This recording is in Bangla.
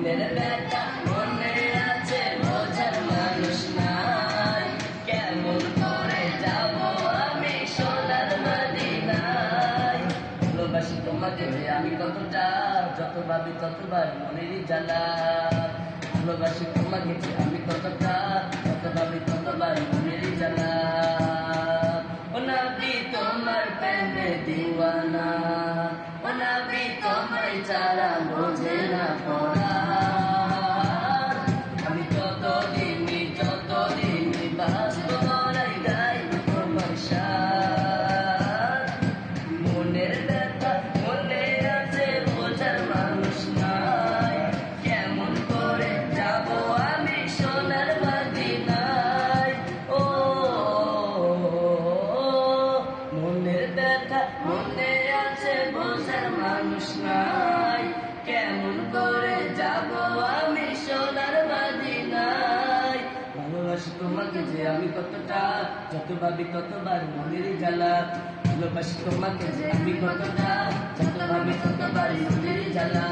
মনের ব্যথা মনে আছে বোঝার মানুষ নাই, কেমন করে যাব আমি সোনার মদিনায়। ভালোবাসি তোমাকে যে আমি কতটা, যত ভাবি ততবার মনেরই জ্বালা। ভালোবাসি তোমাকে যে আমি কতটা, যত ভাবি ততবার মনেরই জ্বালা। ও নবী তোমার প্রেমে দিওয়ানা, ও নবী তোমায় ছাড়া বোঝে না পরাণ। আমি যতদিনই বাঁচবো মরাই গাইব তোমার শান। মনের ব্যথা মনে আছে বোঝার মানুষ নাই, কেমন করে যাব আমি সোনার মদিনায়। ও মনের ব্যথা মনে আছে বোঝার মানুষ নাই, কেমন করে যাব আমি সোনার মদিনায়। ভালোবাসি তোমাকে যে আমি কতটা, যত ভাবি ততবার মনের জ্বালা। ভালোবাসি তোমাকে যে আমি কতটা, যত ভাবি ততবার মনের জ্বালা।